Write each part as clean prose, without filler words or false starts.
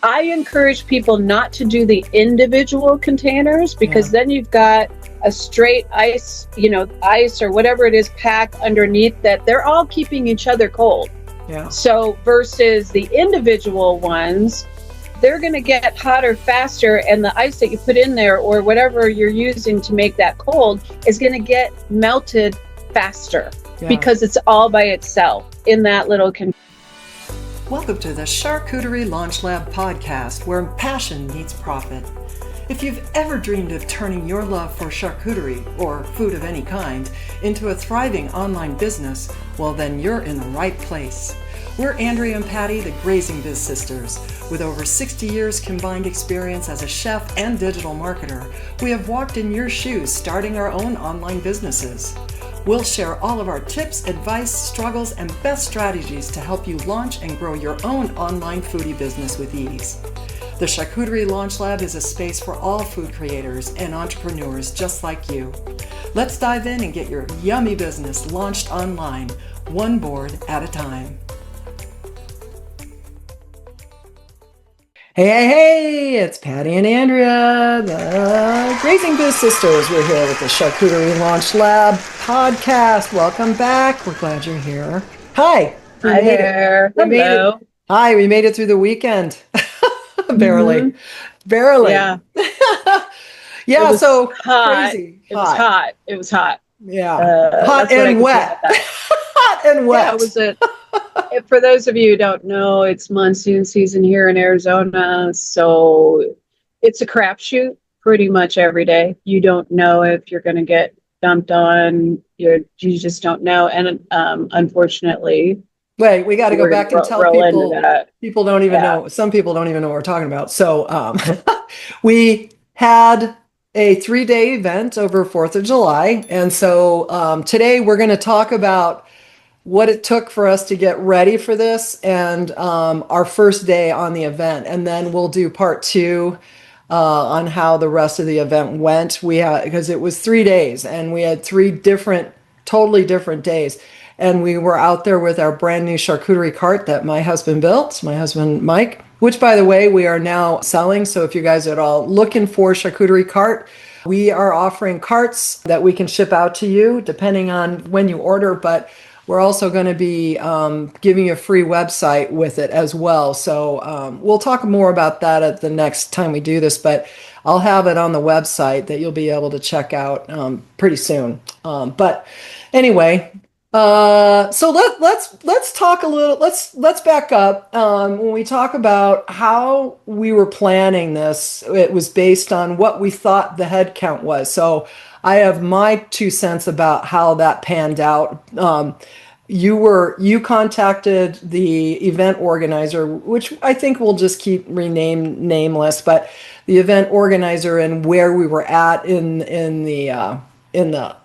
I encourage people not to do the individual containers because then you've got a straight ice, ice or whatever it is pack underneath that they're all keeping each other cold. Yeah. So versus the individual ones, they're going to get hotter faster, and the ice that you put in there or whatever you're using to make that cold is going to get melted faster because it's all by itself in that little container. Welcome to the Charcuterie Launch Lab podcast, where passion meets profit. If you've ever dreamed of turning your love for charcuterie, or food of any kind, into a thriving online business, well then you're in the right place. We're Andrea and Patty, the Grazing Biz Sisters. With over 60 years combined experience as a chef and digital marketer, we have walked in your shoes starting our own online businesses. We'll share all of our tips, advice, struggles, and best strategies to help you launch and grow your own online foodie business with ease. The Charcuterie Launch Lab is a space for all food creators and entrepreneurs just like you. Let's dive in and get your yummy business launched online, one board at a time. Hey, it's Patty and Andrea, the Grazing Biz Sisters. We're here with the Charcuterie Launch Lab podcast. Welcome back. We're glad you're here. Hi. Hi there. Hello. Hi, we made it through the weekend. Barely. Yeah. Yeah, so hot. crazy. It was hot. It was hot. Yeah. Hot and wet. Hot and wet. Yeah, it was for those of you who don't know, it's monsoon season here in Arizona, so it's a crapshoot pretty much every day. You don't know if you're going to get dumped on. You just don't know, and unfortunately. Wait, we got to go back and tell people. People don't even know. Some people don't even know what we're talking about. So we had a 3-day event over 4th of July, and so today we're going to talk about what it took for us to get ready for this and our first day on the event. And then we'll do part 2 on how the rest of the event went. Because it was 3 days and we had 3 totally different days. And we were out there with our brand new charcuterie cart that my husband built, my husband Mike, which by the way, we are now selling. So if you guys are at all looking for a charcuterie cart, we are offering carts that we can ship out to you depending on when you order, but we're also going to be giving you a free website with it as well. So we'll talk more about that at the next time we do this, but I'll have it on the website that you'll be able to check out pretty soon. But anyway, so let's talk a little. Let's back up. When we talk about how we were planning this, it was based on what we thought the head count was. So I have my 2 cents about how that panned out. You contacted the event organizer, which I think we'll just keep nameless, but the event organizer and where we were at on the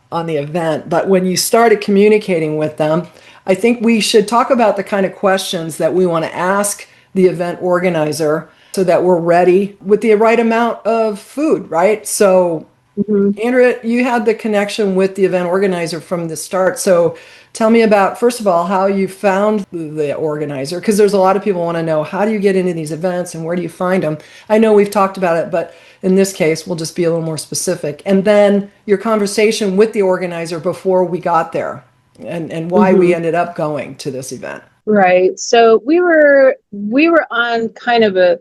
event. But when you started communicating with them, I think we should talk about the kind of questions that we want to ask the event organizer so that we're ready with the right amount of food, right? So Andrea, you had the connection with the event organizer from the start. So tell me about, first of all, how you found the organizer, because there's a lot of people want to know, how do you get into these events and where do you find them? I know we've talked about it, but in this case, we'll just be a little more specific. And then your conversation with the organizer before we got there and why we ended up going to this event. Right. So we were on kind of a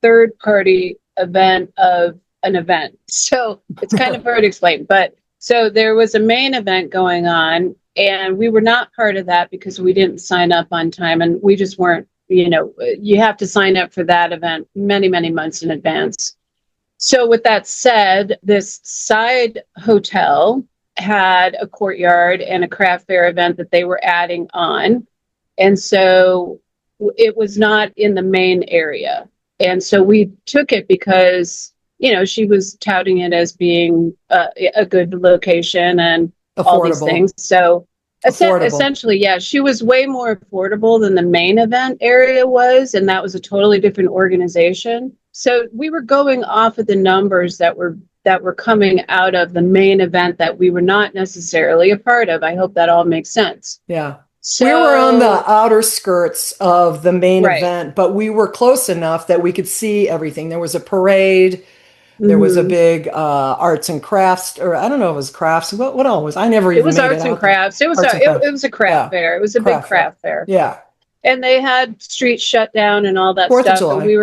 third-party event of an event. So it's kind of hard to explain, but so there was a main event going on and we were not part of that because we didn't sign up on time and we just weren't, you have to sign up for that event many, many months in advance. So with that said, this side hotel had a courtyard and a craft fair event that they were adding on. And so it was not in the main area. And so we took it because she was touting it as being a good location and affordable. All these things. So essentially, she was way more affordable than the main event area was. And that was a totally different organization. So we were going off of the numbers that were coming out of the main event that we were not necessarily a part of. I hope that all makes sense. Yeah. We were on the So, outer skirts of the main right. event, but we were close enough that we could see everything. There was a parade. There was a Hmm. big arts and crafts, or I don't know if it was crafts. What all was? I never It even was made it arts and out there. crafts. It was Arts a, and it, crafts. it was a craft Yeah, fair. It was a big craft fair. craft fair. Yeah, And they had streets shut down and all that 4th of stuff, but July. we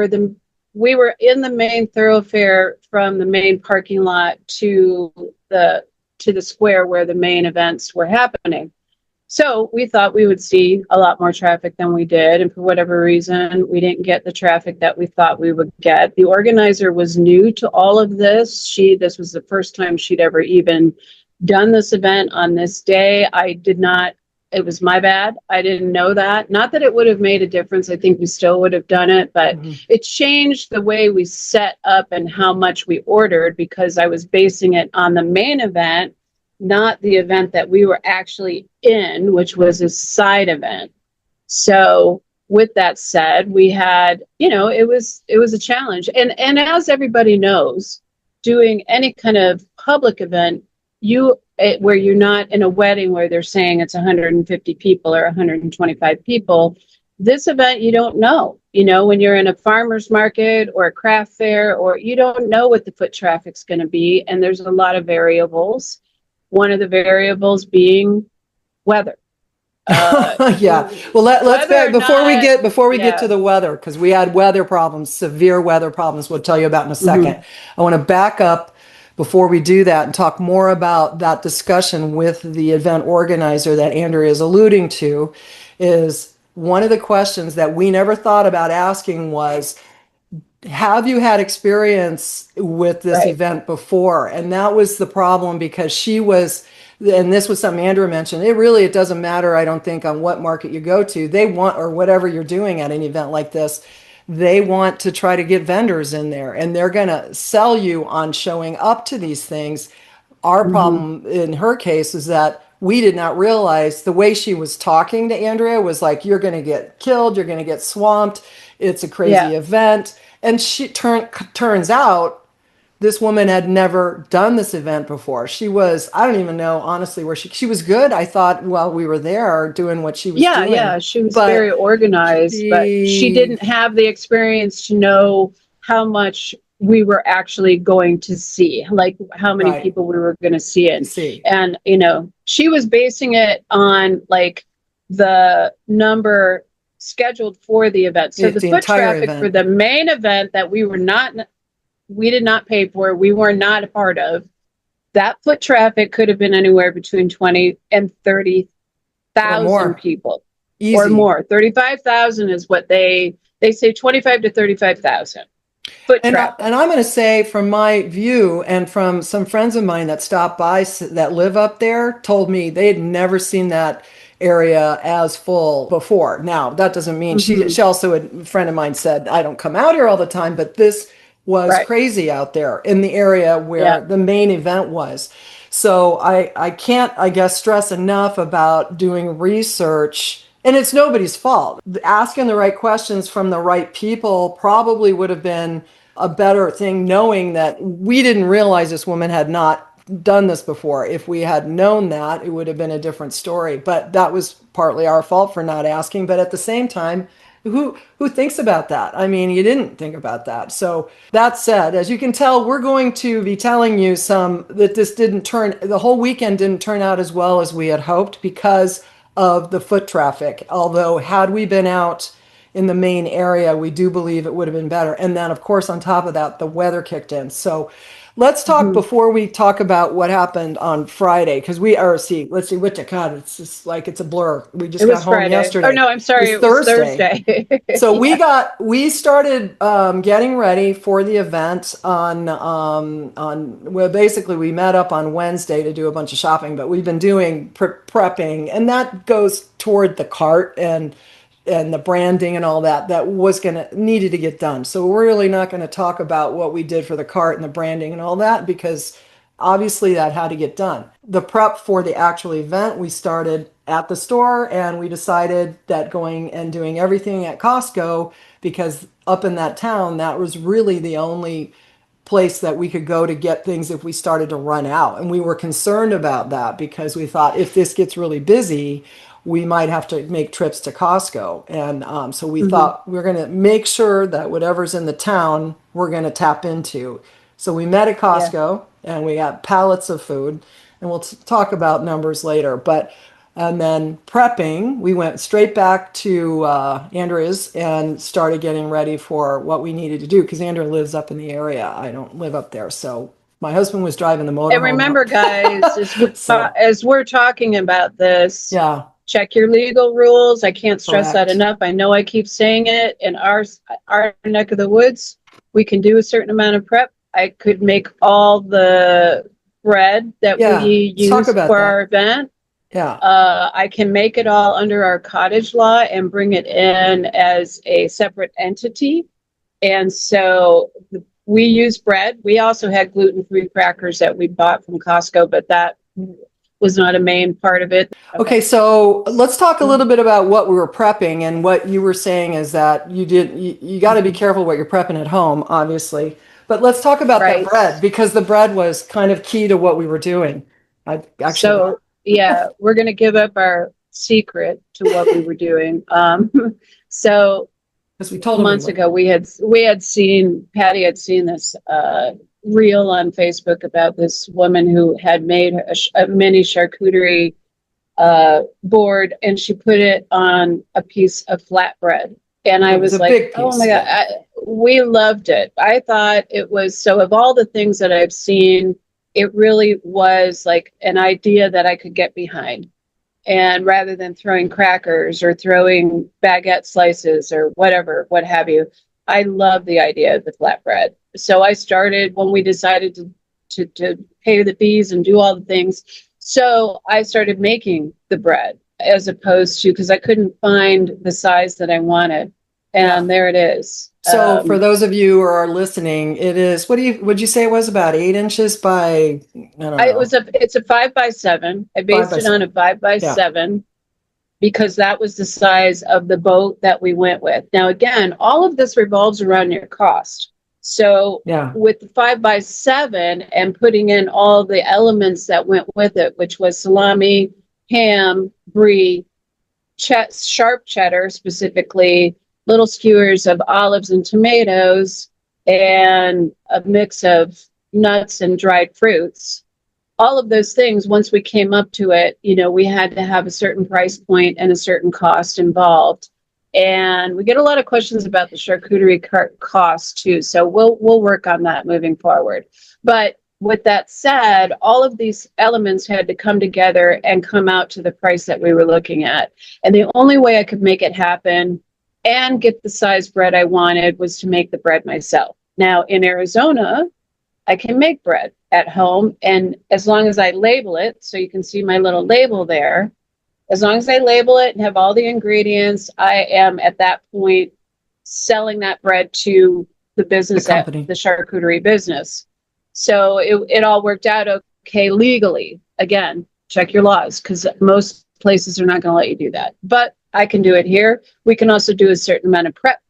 were in the main thoroughfare from the main parking lot the to the square where the main events were happening. So we thought we would see a lot more traffic than we did, and for whatever reason we didn't get the traffic that we thought we would get. The organizer was new to all of this. This was the first time she'd ever even done this event on this day. I did not, it was my bad. I didn't know that. Not that it would have made a difference. I think we still would have done it, but Mm-hmm. it changed the way we set up and how much we ordered because I was basing it on the main event, not the event that we were actually in, which was a side event. So with that said, we had, it was a challenge. And as everybody knows, doing any kind of public event, where you're not in a wedding where they're saying it's 150 people or 125 people, this event you don't know. When you're in a farmer's market or a craft fair, or you don't know what the foot traffic's going to be, and there's a lot of variables. One of the variables being weather. Yeah. Well, let's Whether go or not, before we get to yeah. the weather, because we had weather problems, severe weather problems. We'll tell you about in a second. Mm-hmm. I want to back up before we do that and talk more about that discussion with the event organizer that Andrea is alluding to. Is one of the questions that we never thought about asking was, have you had experience with this Right. event before? And that was the problem because she was, and this was something Andrew mentioned, it doesn't matter, I don't think, on what market you go to. They want, or whatever you're doing at an event like this, they want to try to get vendors in there and they're going to sell you on showing up to these things. Our Mm-hmm. problem in her case is that we did not realize the way she was talking to Andrea was like, you're going to get killed, you're going to get swamped, it's a Yeah. crazy event. And turns out this woman had never done this event before. She was, I don't even know honestly where she was good. I thought while we were there doing what she was Yeah, doing, yeah. She was but very organized, but she she, didn't have the experience to know how much we were actually going to see, like how many right, people we were going to see in. see, And, she was basing it on like the number scheduled for the event. So the the foot entire traffic for event. the main event that we did not pay for, we were not a part of, that foot traffic could have been anywhere between 20 and thirty Or thousand more. people or Easy. more. 35,000 is what they say, 25 to 35,000 foot traffic. And I'm going to say, from my view, and from some friends of mine that stopped by that live up there, told me they had never seen that area as full before. Now, that doesn't mean Mm-hmm. she also, a friend of mine said, I don't come out here all the time, but this was Right. crazy out there in the area Yeah. where the main event was. So I can't, I guess, stress enough about doing research. And it's nobody's fault. Asking the right questions from the right people probably would have been a better thing, knowing that we didn't realize this woman had not done this before. If we had known that, it would have been a different story. But that was partly our fault for not asking. But at the same time, who thinks about that? I mean, you didn't think about that. So that said, as you can tell, we're going to be telling you that the whole weekend didn't turn out as well as we had hoped because of the foot traffic. Although had we been out in the main area, we do believe it would have been better. And then, of course, on top of that, the weather kicked in. So let's talk Mm-hmm. before we talk about what happened on Friday, because let's see, what God, it's just like it's a blur. We It just got was home Friday. Oh yesterday. no, I'm It sorry. was It was Thursday. Thursday. So Yeah. we started getting ready for the event well, basically we met up on Wednesday to do a bunch of shopping, but we've been doing prepping, and that goes toward the cart and the branding and all that needed to get done. So we're really not going to talk about what we did for the cart and the branding and all that, because obviously that had to get done. The prep for the actual event, we started at the store, and we decided that going and doing everything at Costco, because up in that town, that was really the only place that we could go to get things if we started to run out. And we were concerned about that because we thought if this gets really busy, we might have to make trips to Costco. And so we Mm-hmm. thought we're going to make sure that whatever's in the town, we're going to tap into. So we met at Yeah. Costco and we got pallets of food, and we'll talk about numbers later. But and then prepping, we went straight back to Andrea's and started getting ready for what we needed to do because Andrea lives up in the area. I don't live up there. So my husband was driving the And motorhome remember, up. guys, So, as we're talking about this, yeah, check your legal rules. I can't stress that correct. enough. I know I keep saying it. In our neck of the woods, we can do a certain amount of prep. I could make all the bread that Yeah, we let's talk use about for that. our event. Yeah. I can make it all under our cottage law and bring it in as a separate entity. And so we use bread. We also had gluten-free crackers that we bought from Costco, but that was not a main part of it. Okay, so let's talk a little bit about what we were prepping, and what you were saying is that you got to be careful what you're prepping at home, obviously. But let's talk about that Right. bread, because the bread was kind of key to what we were doing. I actually So, yeah, we're going to give up our secret to what we were doing. So because we told him we months would. ago, Patty had seen this reel on Facebook about this woman who had made a mini charcuterie board, and she put it on a piece of flatbread. And I It was was a like, big oh piece, my God, yeah. we loved it. I thought it was, so of all the things that I've seen, it really was like an idea that I could get behind. And rather than throwing crackers or throwing baguette slices or whatever, what have you, I love the idea of the flatbread. So I started when we decided to pay the fees and do all the things. So I started making the bread as opposed to, because I couldn't find the size that I wanted. Yeah. And there it is. So for those of you who are listening, it is, would you say it was about 8 inches by, I don't know, It's a 5x7. I based it on a 5x7 because that was the size of the boat that we went with. Now, again, all of this revolves around your cost. So yeah, with the 5x7 and putting in all the elements that went with it, which was salami, ham, brie, sharp cheddar specifically, little skewers of olives and tomatoes, and a mix of nuts and dried fruits. All of those things, once we came up to it, we had to have a certain price point and a certain cost involved. And we get a lot of questions about the charcuterie cost too. So we'll work on that moving forward. But with that said, all of these elements had to come together and come out to the price that we were looking at. And the only way I could make it happen and get the size bread I wanted was to make the bread myself. Now in Arizona, I can make bread at home, and as long as I label it, so you can see my little label there, as long as I label it and have all the ingredients, I am at that point selling that bread to the business, at the charcuterie business. So it all worked out okay legally. Again, check your laws, because most places are not going to let you do that. But I can do it here. We can also do a certain amount of prep.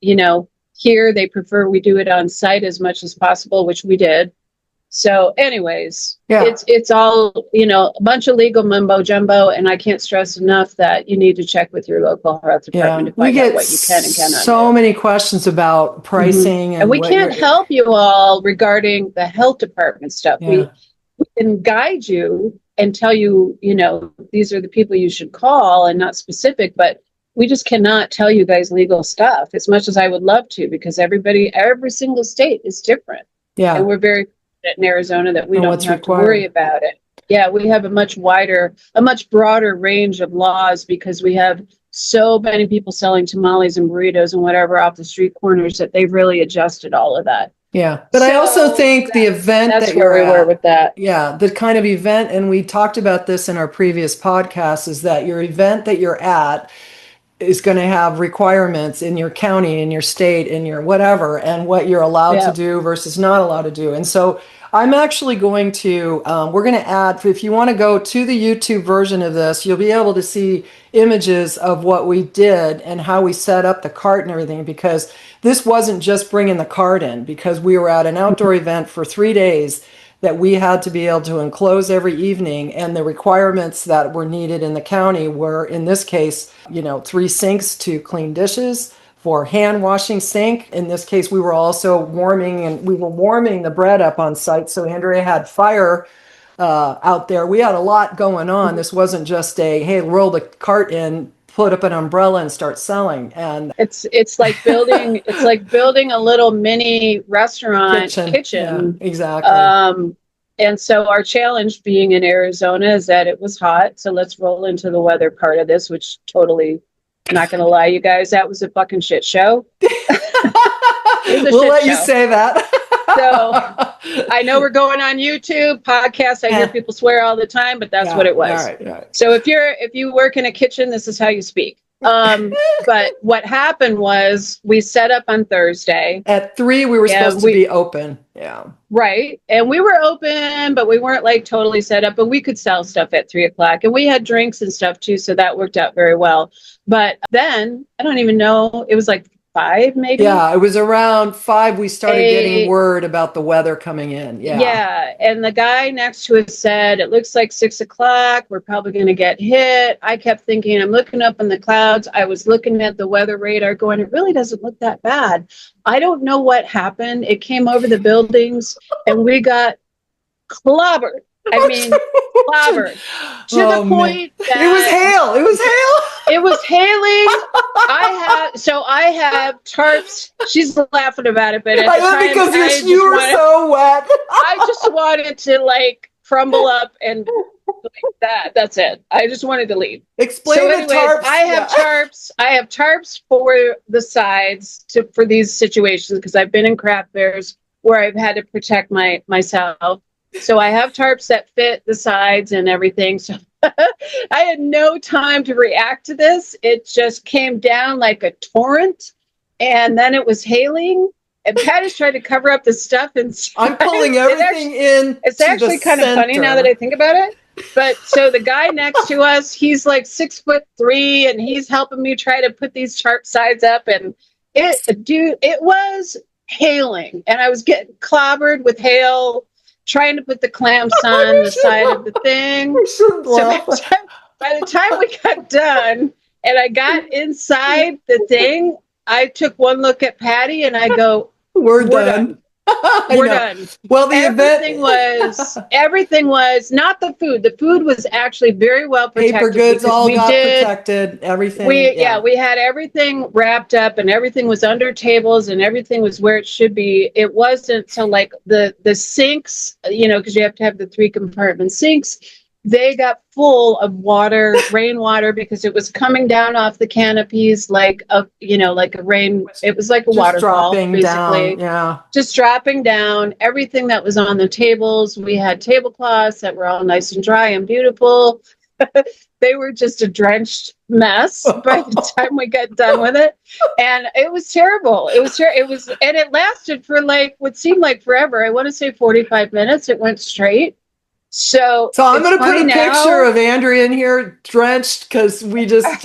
Here they prefer we do it on site as much as possible, which we did. So anyways, it's all, a bunch of legal mumbo jumbo, and I can't stress enough that you need to check with your local health department to find out what you can and cannot do. So many questions about pricing, and we can't help you all regarding the health department stuff. We can guide you and tell you, these are the people you should call, and not specific, but we just cannot tell you guys legal stuff as much as I would love to, because every single state is different. Yeah. And we're very fortunate in Arizona that we don't have to worry about it. Yeah, we have a much broader range of laws, because we have so many people selling tamales and burritos and whatever off the street corners that they've really adjusted all of that. Yeah. But I also think the event that you're at, were with that. Yeah, the kind of event, and we talked about this in our previous podcast, is that your event that you're at is going to have requirements in your county, in your state, in your whatever, and what you're allowed to do versus not allowed to do. And so I'm actually going to, we're going to add, if you want to go to the YouTube version of this, you'll be able to see images of what we did and how we set up the cart and everything, because this wasn't just bringing the cart in, because we were at an outdoor event for 3 days that we had to be able to enclose every evening. And the requirements that were needed in the county were, in this case, 3 sinks to clean dishes, for hand washing sink. In this case, we were also warming the bread up on site. So Andrea had fire out there. We had a lot going on. This wasn't just hey, roll the cart in, put up an umbrella and start selling. And it's like building a little mini restaurant kitchen. Yeah, exactly. And so our challenge being in Arizona is that it was hot. So let's roll into the weather part of this, which totally, I'm not going to lie, you guys, that was a fucking shit show. We'll let you say that. So I know we're going on YouTube podcast. I hear people swear all the time, but that's what it was. All right. So if you work in a kitchen, this is how you speak. But what happened was we set up on Thursday. At 3, we were supposed to be open. Yeah. Right. And we were open, but we weren't like totally set up, but we could sell stuff at 3:00. And we had drinks and stuff too. So that worked out very well. But then I don't even know, it was like 5 maybe. Yeah, it was around 5 we started getting word about the weather coming in. Yeah, and the guy next to us said it looks like 6:00, we're probably going to get hit. I kept thinking, I'm looking up in the clouds, I was looking at the weather radar going, it really doesn't look that bad. I don't know what happened. It came over the buildings and we got clobbered. I mean, clobbered to the point that it was hail. It was hailing. I have tarps. She's laughing about it, but at the time, because your shoes were so wet. I just wanted to like crumble up and like that. That's it. I just wanted to leave. Explain the tarps. I have tarps. I have tarps for the sides for these situations because I've been in craft fairs where I've had to protect myself. So I have tarps that fit the sides and everything. So I had no time to react to this. It just came down like a torrent, and then it was hailing. And Pat is trying to cover up the stuff inside. I'm pulling everything in. It's actually kind of funny now that I think about it. But so the guy next to us, he's like 6'3", and he's helping me try to put these tarp sides up. And it was hailing, and I was getting clobbered with hail, trying to put the clamps on the side of the thing. So by the time we got done and I got inside the thing, I took one look at Patty and I go, we're done. We're done. Well, everything was not the food. The food was actually very well protected. Paper goods all got protected. Everything. We had everything wrapped up and everything was under tables and everything was where it should be. It wasn't so like the sinks, because you have to have the 3 compartment sinks. They got full of water, rainwater, because it was coming down off the canopies like a rain. It was like a waterfall, basically. Down, yeah. Just dropping down. Everything that was on the tables. We had tablecloths that were all nice and dry and beautiful. They were just a drenched mess by the time we got done with it. And it was terrible. And it lasted for like what seemed like forever. I want to say 45 minutes. It went straight. So I'm going to put a picture of Andrea in here drenched because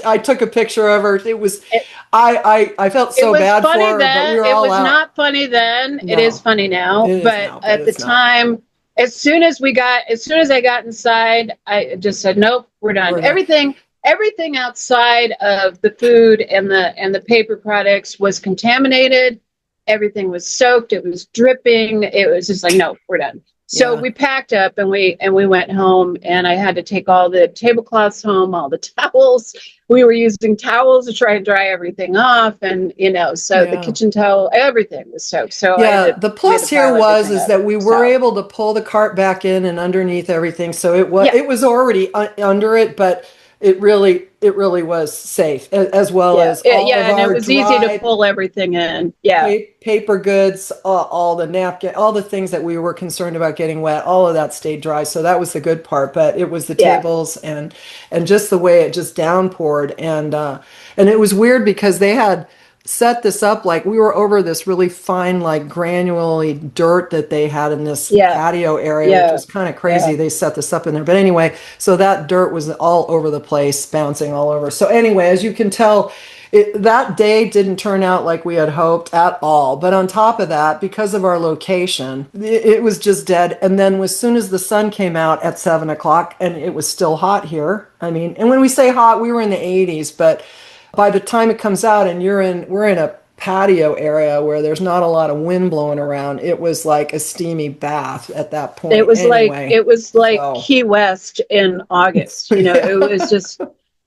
I took a picture of her. It was, I felt so bad for her, but we were all out. It was not funny then. No. It is funny now. But at the time, as soon as I got inside, I just said, nope, we're done. Everything outside of the food and the paper products was contaminated. Everything was soaked. It was dripping. It was just like, no, we're done. So we packed up and we went home, and I had to take all the tablecloths home, all the towels. We were using towels to try and dry everything off, and the kitchen towel, everything was soaked. So the plus here is that we were able to pull the cart back in and underneath everything. So it was already under it, but it really was safe, as well as all of our and it was easy to pull everything in. Yeah, paper goods, all the napkin, all the things that we were concerned about getting wet, all of that stayed dry. So that was the good part. But it was the tables and just the way it just downpoured, and it was weird because they had set this up, like we were over this really fine, like granularly dirt that they had in this Yeah. patio area, which Yeah. was kind of crazy. Yeah. They set this up in there. But anyway, so that dirt was all over the place, bouncing all over. So anyway, as you can tell, that day didn't turn out like we had hoped at all. But on top of that, because of our location, it was just dead. And then as soon as the sun came out at 7 o'clock, and it was still hot here. I mean, and when we say hot, we were in the 80s, but by the time it comes out and we're in a patio area where there's not a lot of wind blowing around, it was like a steamy bath at that point. It was anyway. like So, Key West in August, you know, yeah. it was just,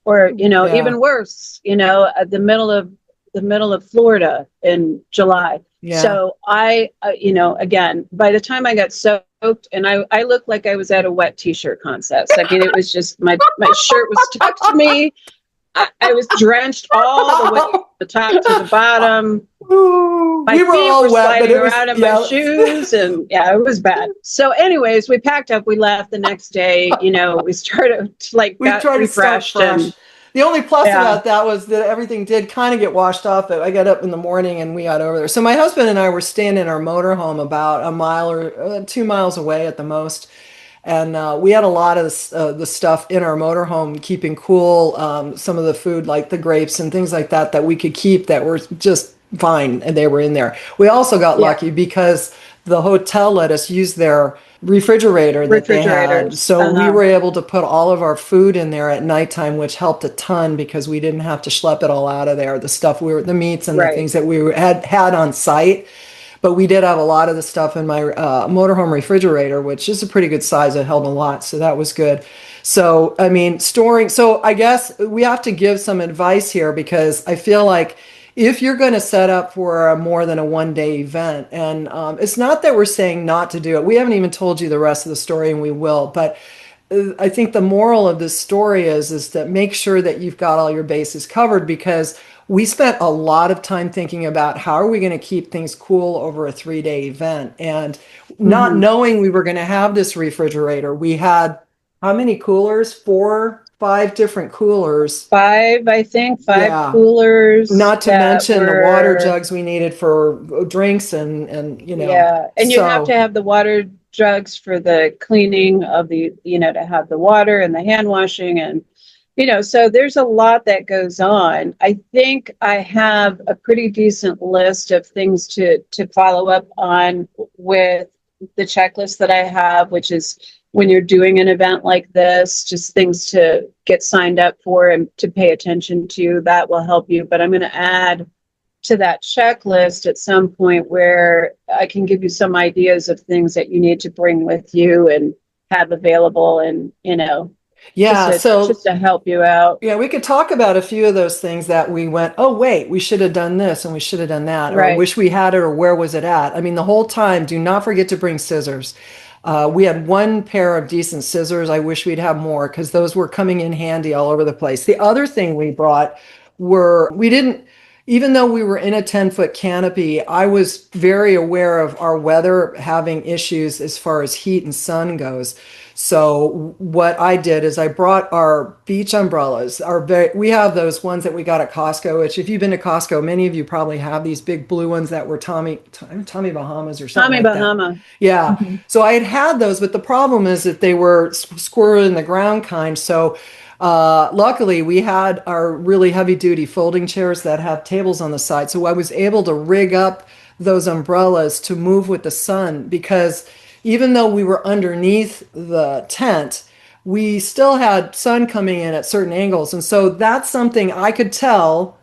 or, you know, Yeah. even worse, you know, at the middle of Florida in July. Yeah. So I, you know, again, by the time I got soaked, and I looked like I was at a wet t-shirt contest. I mean, it was just, my shirt was stuck to me. I was drenched all the way from the top to the bottom. Ooh, My we were feet all were wet, but sliding it was, around in yeah. my shoes, and yeah, it was bad. So, anyways, we packed up. We left the next day. You know, we started to, like, We got tried to start refreshed, fresh. and The only plus yeah, about that was that everything did kind of get washed off. But I got up in the morning and we got over there. So my husband and I were staying in our motorhome about a mile or 2 miles away at the most. And we had a lot of the stuff in our motorhome, keeping cool. Some of the food, like the grapes and things like that, that we could keep that were just fine, and they were in there. We also got yeah, lucky because the hotel let us use their refrigerator that they had. refrigerators. So we were able to put all of our food in there at nighttime, which helped a ton because we didn't have to schlep it all out of there. The meats and the Right. things that we had on site. But we did have a lot of the stuff in my motorhome refrigerator, which is a pretty good size. It held a lot, so that was good. So, I mean, storing. So, I guess we have to give some advice here because I feel like if you're going to set up for more than a 1 day event, and it's not that we're saying not to do it. We haven't even told you the rest of the story, and we will. But I think the moral of this story is that make sure that you've got all your bases covered because we spent a lot of time thinking about how are we going to keep things cool over a 3 day event and not knowing we were going to have this refrigerator. We had how many coolers? 5 different coolers. Five, I think, five Yeah. coolers Not to that mention the water were, jugs we needed for drinks and yeah, and you have to so have the water jugs for the cleaning of the, you know, to have the water and the hand washing, and you know, so there's a lot that goes on. I think I have a pretty decent list of things to follow up on with the checklist that I have, which is when you're doing an event like this, just things to get signed up for and to pay attention to. That will help you. But I'm going to add to that checklist at some point where I can give you some ideas of things that you need to bring with you and have available, and you know, yeah, just to help you out. yeah, we could talk about a few of those things that we went, oh, wait, we should have done this and we should have done that, or I Right. wish we had it, or where was it at? I mean, the whole time, do not forget to bring scissors. We had one pair of decent scissors. I wish we'd have more because those were coming in handy all over the place. The other thing we brought we didn't, even though we were in a 10-foot canopy, I was very aware of our weather having issues as far as heat and sun goes. So what I did is I brought our beach umbrellas. We have those ones that we got at Costco, which if you've been to Costco, many of you probably have these big blue ones that were Tommy Bahamas or something Tommy like that. Bahama. Yeah. So I had those, but the problem is that they were squirrel in the ground kind. So luckily we had our really heavy duty folding chairs that have tables on the side. So I was able to rig up those umbrellas to move with the sun because even though we were underneath the tent, we still had sun coming in at certain angles. And so that's something I could tell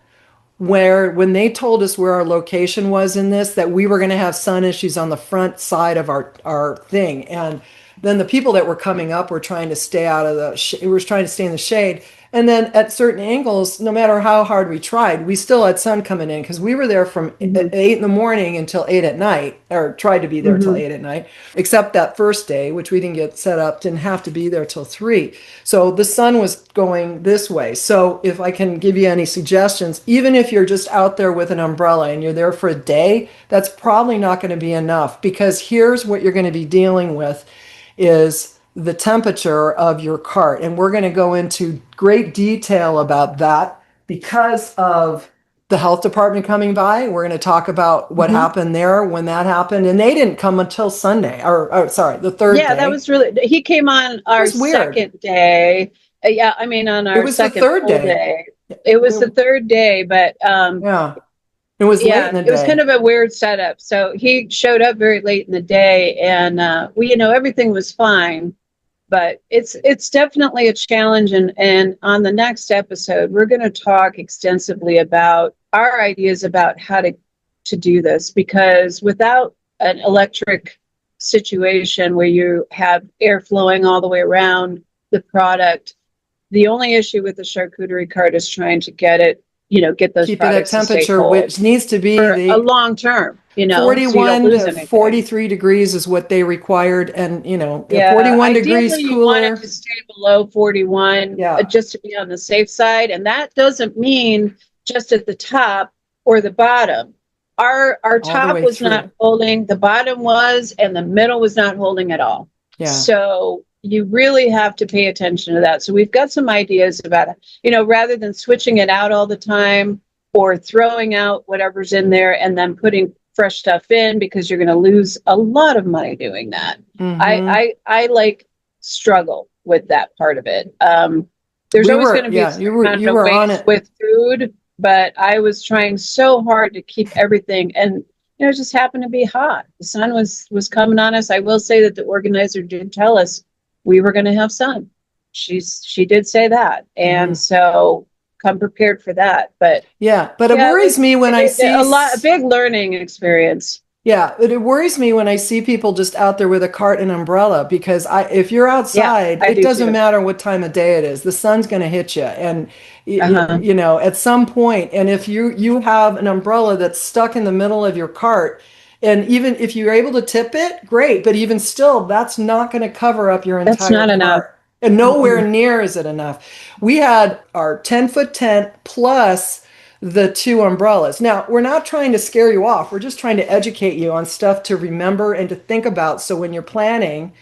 when they told us where our location was in this, that we were going to have sun issues on the front side of our thing. And then the people that were coming up were trying to stay out of were trying to stay in the shade. And then at certain angles, no matter how hard we tried, we still had sun coming in because we were there from 8 in the morning until 8 at night, or tried to be there till 8 at night, except that first day, which we didn't get set up, didn't have to be there till 3. So the sun was going this way. So if I can give you any suggestions, even if you're just out there with an umbrella and you're there for a day, that's probably not going to be enough because here's what you're going to be dealing with is the temperature of your cart. And we're going to go into great detail about that because of the health department coming by. We're going to talk about what happened there when that happened. And they didn't come until Sunday, or sorry, the third day. Yeah, that was really, he came on our second day. Yeah, I mean, on our second full day. It was the third day, but yeah, it was late in the day. It was kind of a weird setup. So he showed up very late in the day, and we, everything was fine. But it's definitely a challenge, and on the next episode, we're going to talk extensively about our ideas about how to do this, because without an electric situation where you have air flowing all the way around the product, the only issue with the charcuterie cart is trying to get it, get those keep products it at temperature, which needs to be a long term, 41 to 43 degrees is what they required. And, 41 degrees cooler. You want it to stay below 41, just to be on the safe side. And that doesn't mean just at the top or the bottom. Our top was not holding, the bottom was, and the middle was not holding at all. Yeah. So you really have to pay attention to that. So we've got some ideas about it, rather than switching it out all the time or throwing out whatever's in there and then putting fresh stuff in, because you're going to lose a lot of money doing that. I like struggle with that part of it. There's always going to be you were on it with food, but I was trying so hard to keep everything, and it just happened to be hot. The sun was coming on us. I will say that the organizer did tell us we were going to have sun. She did say that, and so come prepared for that. But it worries me when I see a big learning experience. Yeah, it worries me when I see people just out there with a cart and umbrella, because if you're outside, it doesn't matter what time of day it is. The sun's going to hit you, and at some point, and if you have an umbrella that's stuck in the middle of your cart, and even if you're able to tip it, great, but even still, that's not going to cover up your entire cart. That's not enough. And nowhere near is it enough. We had our 10-foot tent plus the 2 umbrellas. Now, we're not trying to scare you off. We're just trying to educate you on stuff to remember and to think about. So when you're planning,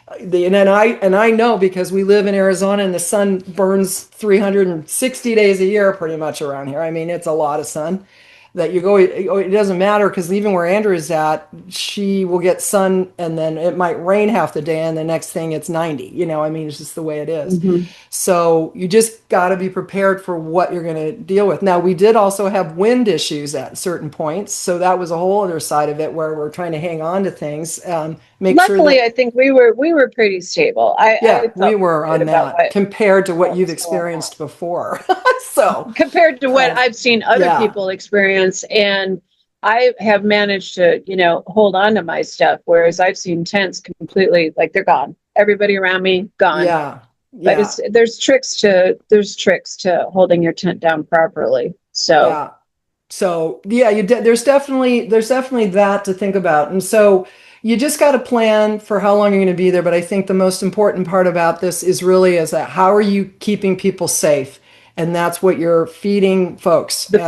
and I know, because we live in Arizona and the sun burns 360 days a year pretty much around here. I mean, it's a lot of sun. That you go, it doesn't matter, because even where Andrew is at, she will get sun and then it might rain half the day and the next thing it's 90. I mean, it's just the way it is. So you just got to be prepared for what you're going to deal with. Now, we did also have wind issues at certain points. So that was a whole other side of it, where we're trying to hang on to things. Luckily, I think we were pretty stable. We were on that compared to what you've experienced before. So compared to what I've seen other people experience, and I have managed to, hold on to my stuff, whereas I've seen tents completely, like, they're gone. Everybody around me gone. Yeah. But there's tricks to holding your tent down properly. So there's definitely that to think about, and so you just got to plan for how long you're going to be there. But I think the most important part about this is that how are you keeping people safe? And that's what you're feeding folks. The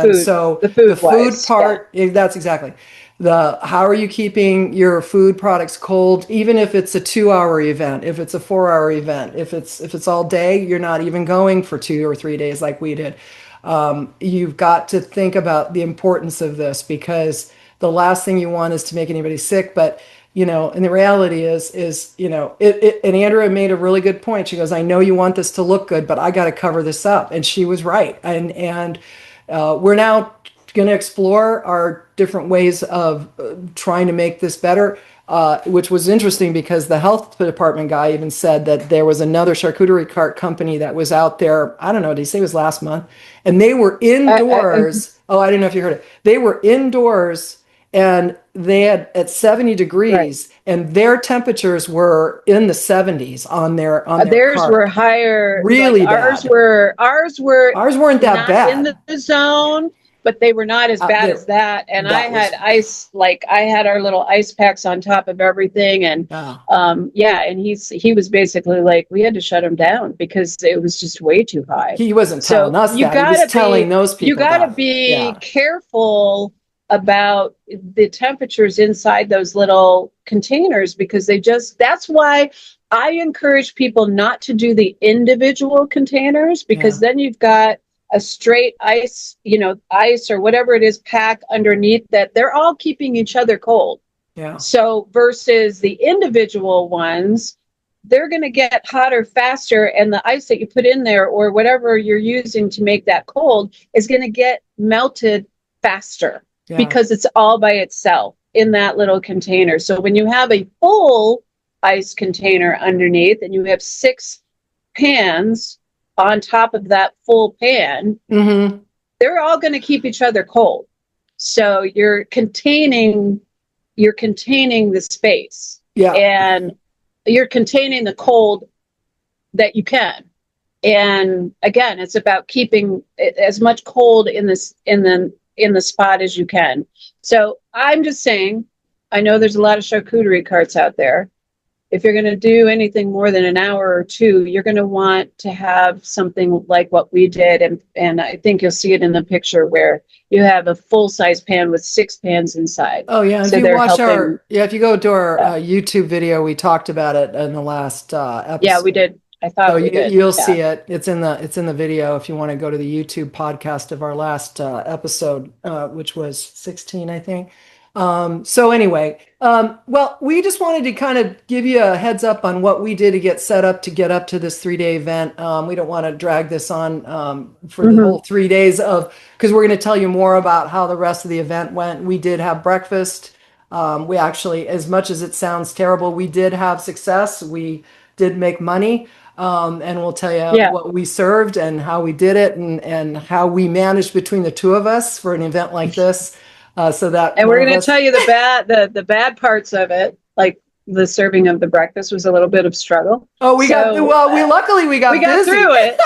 food part, that's exactly. How are you keeping your food products cold, even if it's a 2-hour event, if it's a 4-hour event, if it's all day, you're not even going for 2 or 3 days like we did. You've got to think about the importance of this, because the last thing you want is to make anybody sick. But and the reality is, and Andrea made a really good point. She goes, I know you want this to look good, but I got to cover this up. And she was right. And we're now going to explore our different ways of trying to make this better, which was interesting, because the health department guy even said that there was another charcuterie cart company that was out there. I don't know, did he say it was last month? And they were indoors. I didn't know if you heard it. They were indoors, and they had at 70 degrees, and their temperatures were in the 70s on their theirs cart. Were higher. Really bad. Ours weren't that bad in the zone, but they were not as bad as that. And I had ice, I had our little ice packs on top of everything, and and he was basically like, we had to shut him down because it was just way too high. He wasn't telling us that. He was telling those people. You got to be careful about the temperatures inside those little containers, because that's why I encourage people not to do the individual containers, because then you've got a straight ice, ice or whatever it is pack underneath that, they're all keeping each other cold. Yeah. So versus the individual ones, they're going to get hotter faster, and the ice that you put in there or whatever you're using to make that cold is going to get melted faster because it's all by itself in that little container. So when you have a full ice container underneath and you have 6 pans on top of that full pan, they're all going to keep each other cold. So you're containing the space, and you're containing the cold that you can. And again, it's about keeping as much cold in the spot as you can. So I'm just saying, I know there's a lot of charcuterie carts out there. If you're going to do anything more than an hour or two, you're going to want to have something like what we did. And I think you'll see it in the picture where you have a full-size pan with 6 pans inside. Oh, yeah. So if you watch if you go to our YouTube video, we talked about it in the last episode. Yeah, we did. I thought we did. You'll see it. It's in the video if you want to go to the YouTube podcast of our last episode, which was 16, I think. So anyway, well, we just wanted to kind of give you a heads up on what we did to get set up to get up to this 3-day event. We don't want to drag this on for the whole 3 days because we're going to tell you more about how the rest of the event went. We did have breakfast. We actually, as much as it sounds terrible, we did have success. We did make money. And we'll tell you what we served and how we did it and how we managed between the two of us for an event like this. And we're going to tell you the bad parts of it, like the serving of the breakfast was a little bit of struggle. Oh, luckily we got busy. Through it.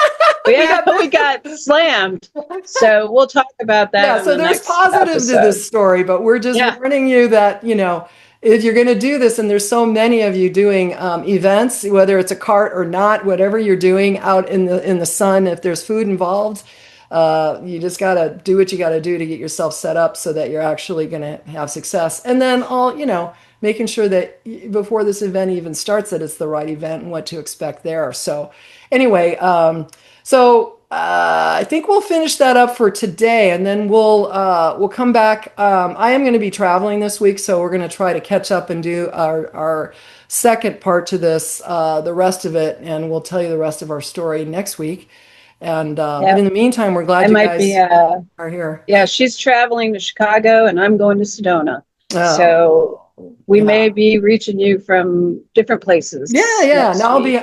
We got slammed. So we'll talk about that. Yeah, so there's positives to this story, but we're just warning you that, if you're going to do this, and there's so many of you doing events, whether it's a cart or not, whatever you're doing out in the sun, if there's food involved, you just got to do what you got to do to get yourself set up so that you're actually going to have success. And then making sure that before this event even starts, that it's the right event and what to expect there. So anyway, I think we'll finish that up for today, and then we'll come back. I am going to be traveling this week, so we're going to try to catch up and do our second part to this, the rest of it, and we'll tell you the rest of our story next week. And in the meantime, we're glad you guys are here. Yeah, she's traveling to Chicago, and I'm going to Sedona. Oh. So we may be reaching you from different places. Yeah. No, I'll be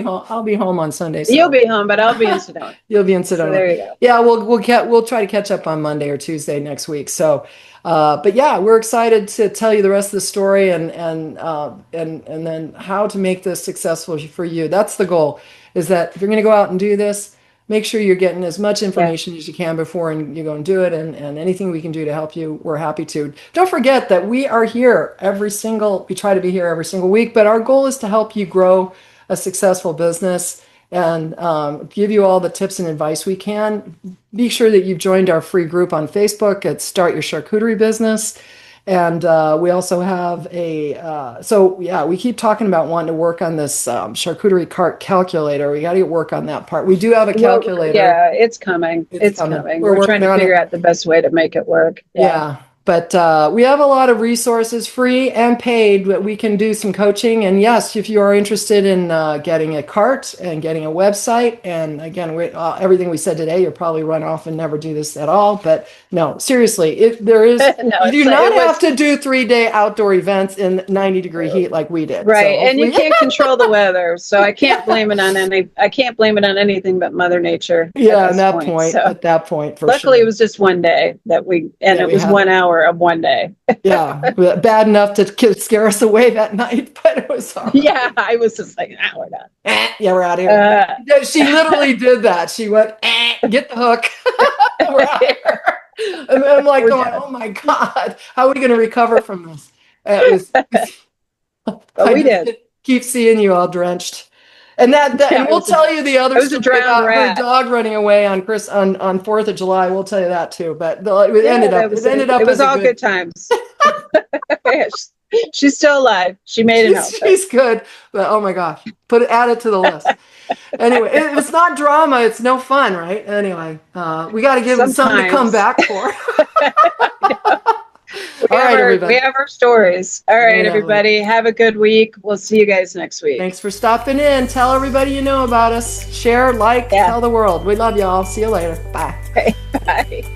home. I'll be home on Sunday. So. You'll be home, but I'll be in Sedona. You'll be in Sedona. So there you go. Yeah, we'll try to catch up on Monday or Tuesday next week. So, but yeah, we're excited to tell you the rest of the story and then how to make this successful for you. That's the goal. Is that if you're going to go out and do this, make sure you're getting as much information as you can before and you go and do it. And anything we can do to help you, we're happy to. Don't forget that we are here we try to be here every single week, but our goal is to help you grow a successful business and give you all the tips and advice we can. Be sure that you've joined our free group on Facebook at Start Your Charcuterie Business. And we also have we keep talking about wanting to work on this charcuterie cart calculator. We got to work on that part. We do have a calculator. Yeah, it's coming. It's coming. We're trying to figure out the best way to make it work. Yeah. But we have a lot of resources, free and paid, that we can do some coaching. And yes, if you are interested in getting a cart and getting a website, and again, everything we said today, you'll probably run off and never do this at all. But no, seriously, you do not have to do 3-day outdoor events in 90-degree heat like we did. Right, so, and you can't control the weather, so I can't blame it on anything but Mother Nature. Yeah, at that point, luckily, it was just one day it was 1 hour of one day. Yeah, bad enough to scare us away that night, but it was all right. Yeah, I was just like, we're done. Yeah, we're out of here. She literally did that. She went, get the hook. We're out of here. And I'm like going, oh my God, how are we going to recover from this? We did. Keep seeing you all drenched. And and we'll tell you the other story about her dog running away on 4th of July. We'll tell you that too. But it ended up. It was all good times. She's still alive. She made it out. She's good, but oh my gosh, add it to the list. Anyway, if it's not drama, it's no fun, right? Anyway, we got to give them something to come back for. All right, everybody. We have our stories. All right, everybody. Have a good week. We'll see you guys next week. Thanks for stopping in. Tell everybody you know about us. Share, tell the world. We love y'all. See you later. Bye. Bye.